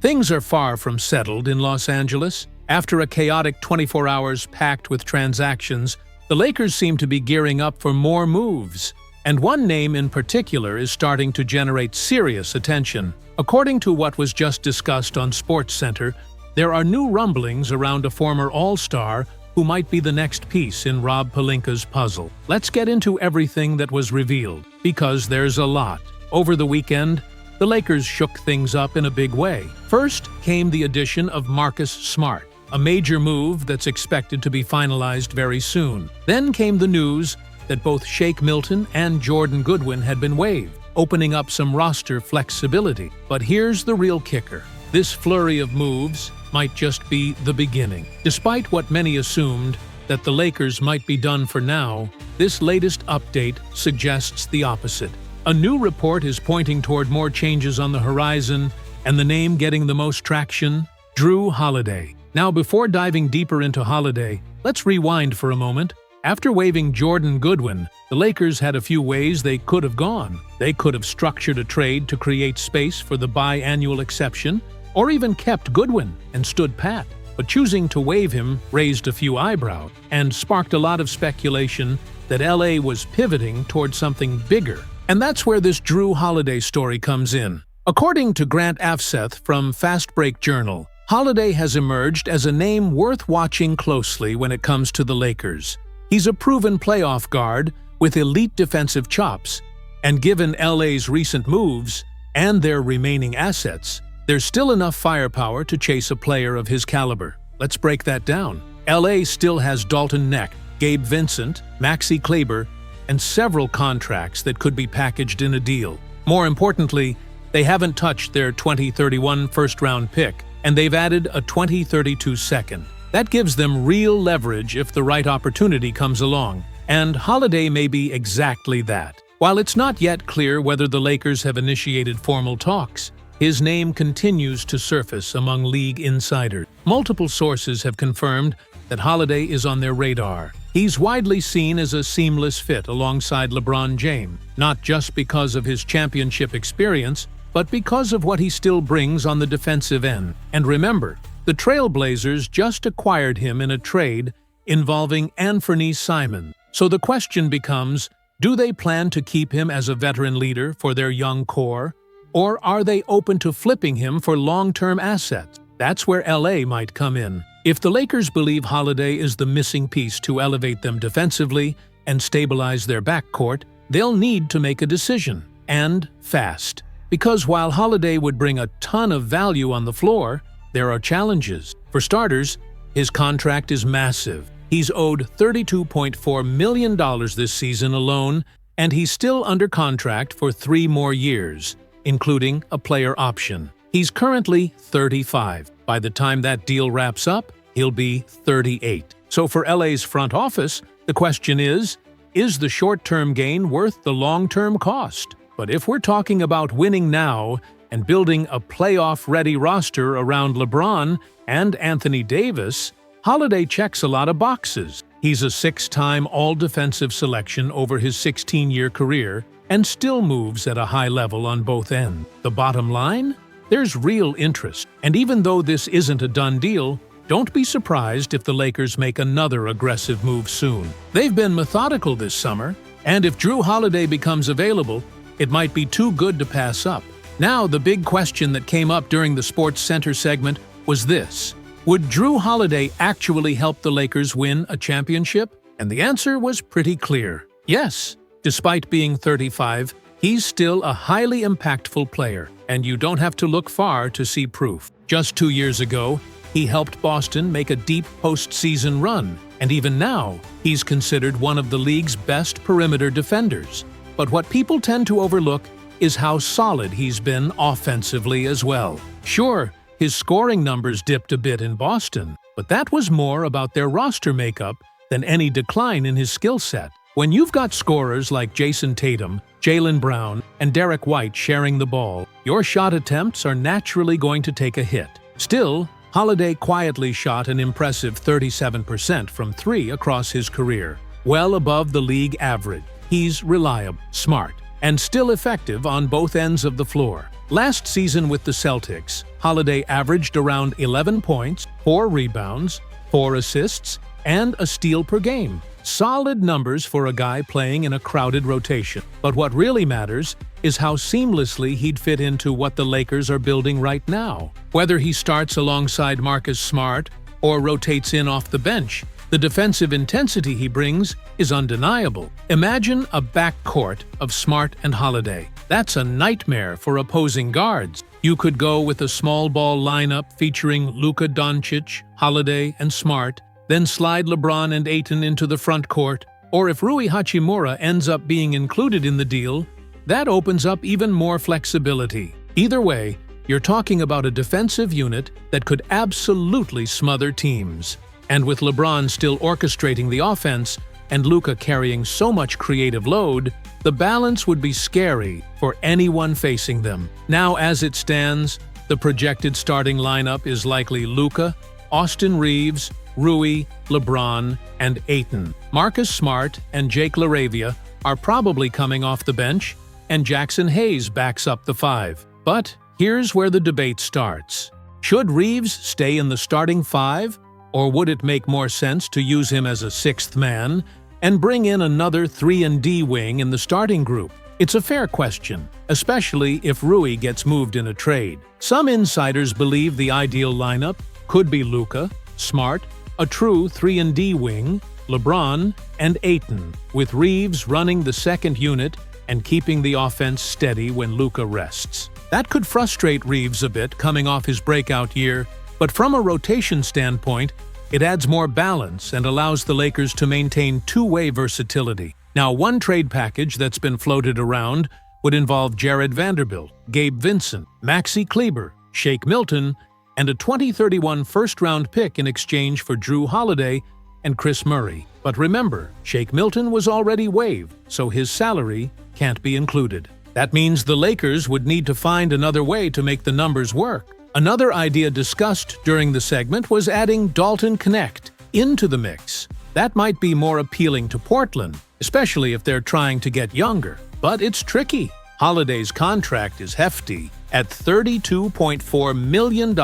Things are far from settled in Los Angeles. After a chaotic 24 hours packed with transactions, the Lakers seem to be gearing up for more moves. And one name in particular is starting to generate serious attention. According to what was just discussed on SportsCenter, there are new rumblings around a former All-Star who might be the next piece in Rob Pelinka's puzzle. Let's get into everything that was revealed, because there's a lot. Over the weekend, the Lakers shook things up in a big way. First came the addition of Marcus Smart, a major move that's expected to be finalized very soon. Then came the news that both Shake Milton and Jordan Goodwin had been waived, opening up some roster flexibility. But here's the real kicker. This flurry of moves might just be the beginning. Despite what many assumed, that the Lakers might be done for now, this latest update suggests the opposite. A new report is pointing toward more changes on the horizon, and the name getting the most traction, Jrue Holiday. Now, before diving deeper into Holiday, let's rewind for a moment. After waiving Jordan Goodwin, the Lakers had a few ways they could have gone. They could have structured a trade to create space for the biannual exception, or even kept Goodwin and stood pat. But choosing to waive him raised a few eyebrows and sparked a lot of speculation that LA was pivoting toward something bigger. And that's where this Jrue Holiday story comes in. According to Grant Afseth from Fast Break Journal, Holiday has emerged as a name worth watching closely when it comes to the Lakers. He's a proven playoff guard with elite defensive chops, and given LA's recent moves and their remaining assets, there's still enough firepower to chase a player of his caliber. Let's break that down. LA still has Dalton Neck, Gabe Vincent, Maxi Kleber, and several contracts that could be packaged in a deal. More importantly, they haven't touched their 2031 first-round pick, and they've added a 2032 second. That gives them real leverage if the right opportunity comes along, and Holiday may be exactly that. While it's not yet clear whether the Lakers have initiated formal talks, his name continues to surface among league insiders. Multiple sources have confirmed that Holiday is on their radar. He's widely seen as a seamless fit alongside LeBron James, not just because of his championship experience, but because of what he still brings on the defensive end. And remember, the Trailblazers just acquired him in a trade involving Anthony Simons. So the question becomes, do they plan to keep him as a veteran leader for their young core, or are they open to flipping him for long-term assets? That's where LA might come in. If the Lakers believe Holiday is the missing piece to elevate them defensively and stabilize their backcourt, they'll need to make a decision, and fast. Because while Holiday would bring a ton of value on the floor, there are challenges. For starters, his contract is massive. He's owed $32.4 million this season alone, and he's still under contract for 3 more years, including a player option. He's currently 35. By the time that deal wraps up, he'll be 38. So for LA's front office, the question is the short-term gain worth the long-term cost? But if we're talking about winning now and building a playoff-ready roster around LeBron and Anthony Davis, Holiday checks a lot of boxes. He's a 6-time all-defensive selection over his 16-year career and still moves at a high level on both ends. The bottom line? There's real interest. And even though this isn't a done deal, don't be surprised if the Lakers make another aggressive move soon. They've been methodical this summer, and if Jrue Holiday becomes available, it might be too good to pass up. Now, the big question that came up during the SportsCenter segment was this: would Jrue Holiday actually help the Lakers win a championship? And the answer was pretty clear. Yes, despite being 35, he's still a highly impactful player, and you don't have to look far to see proof. Just 2 years ago, he helped Boston make a deep postseason run, and even now, he's considered one of the league's best perimeter defenders. But what people tend to overlook is how solid he's been offensively as well. Sure, his scoring numbers dipped a bit in Boston, but that was more about their roster makeup than any decline in his skill set. When you've got scorers like Jason Tatum, Jaylen Brown, and Derek White sharing the ball, your shot attempts are naturally going to take a hit. Still, Holiday quietly shot an impressive 37% from 3 across his career, well above the league average. He's reliable, smart, and still effective on both ends of the floor. Last season with the Celtics, Holiday averaged around 11 points, 4 rebounds, 4 assists, and a steal per game. Solid numbers for a guy playing in a crowded rotation. But what really matters is how seamlessly he'd fit into what the Lakers are building right now. Whether he starts alongside Marcus Smart or rotates in off the bench, the defensive intensity he brings is undeniable. Imagine a backcourt of Smart and Holiday. That's a nightmare for opposing guards. You could go with a small ball lineup featuring Luka Doncic, Holiday, and Smart, then slide LeBron and Ayton into the front court, or if Rui Hachimura ends up being included in the deal, that opens up even more flexibility. Either way, you're talking about a defensive unit that could absolutely smother teams. And with LeBron still orchestrating the offense and Luka carrying so much creative load, the balance would be scary for anyone facing them. Now, as it stands, the projected starting lineup is likely Luka, Austin Reeves, Rui, LeBron, and Ayton. Marcus Smart and Jake LaRavia are probably coming off the bench, and Jackson Hayes backs up the 5. But here's where the debate starts. Should Reeves stay in the starting 5, or would it make more sense to use him as a 6th man and bring in another 3-and-D wing in the starting group? It's a fair question, especially if Rui gets moved in a trade. Some insiders believe the ideal lineup could be Luka, Smart, a true 3-and-D wing, LeBron, and Ayton, with Reeves running the second unit and keeping the offense steady when Luka rests. That could frustrate Reeves a bit coming off his breakout year, but from a rotation standpoint, it adds more balance and allows the Lakers to maintain two-way versatility. Now, one trade package that's been floated around would involve Jared Vanderbilt, Gabe Vincent, Maxi Kleber, Shake Milton, and a 2031 first-round pick in exchange for Drew Holiday and Chris Murray. But remember, Shake Milton was already waived, so his salary can't be included. That means the Lakers would need to find another way to make the numbers work. Another idea discussed during the segment was adding Dalton Knecht into the mix. That might be more appealing to Portland, especially if they're trying to get younger. But it's tricky. Holiday's contract is hefty, at $32.4 million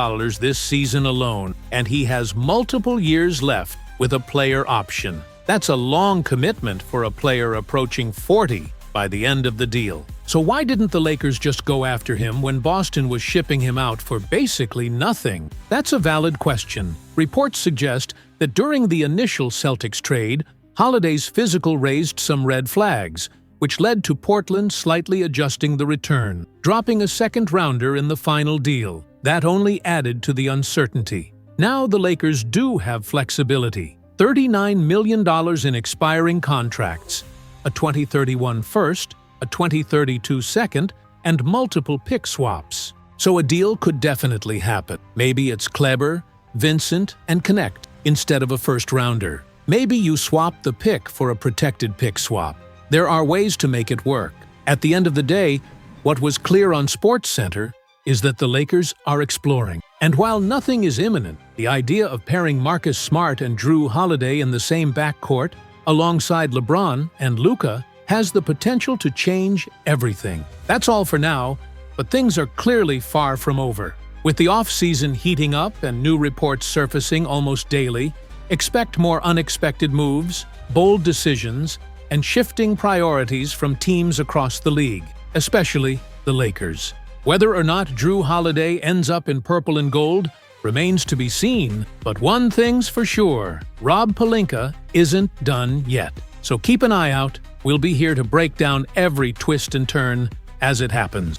this season alone, and he has multiple years left with a player option. That's a long commitment for a player approaching 40 by the end of the deal. So why didn't the Lakers just go after him when Boston was shipping him out for basically nothing? That's a valid question. Reports suggest that during the initial Celtics trade, Holiday's physical raised some red flags, which led to Portland slightly adjusting the return, dropping a second-rounder in the final deal. That only added to the uncertainty. Now the Lakers do have flexibility. $39 million in expiring contracts, a 2031 first, a 2032 second, and multiple pick swaps. So a deal could definitely happen. Maybe it's Kleber, Vincent, and Knecht instead of a first-rounder. Maybe you swap the pick for a protected pick swap. There are ways to make it work. At the end of the day, what was clear on SportsCenter is that the Lakers are exploring. And while nothing is imminent, the idea of pairing Marcus Smart and Drew Holiday in the same backcourt, alongside LeBron and Luka, has the potential to change everything. That's all for now, but things are clearly far from over. With the off-season heating up and new reports surfacing almost daily, expect more unexpected moves, bold decisions, and shifting priorities from teams across the league, especially the Lakers. Whether or not Drew Holiday ends up in purple and gold remains to be seen, but one thing's for sure, Rob Pelinka isn't done yet. So keep an eye out. We'll be here to break down every twist and turn as it happens.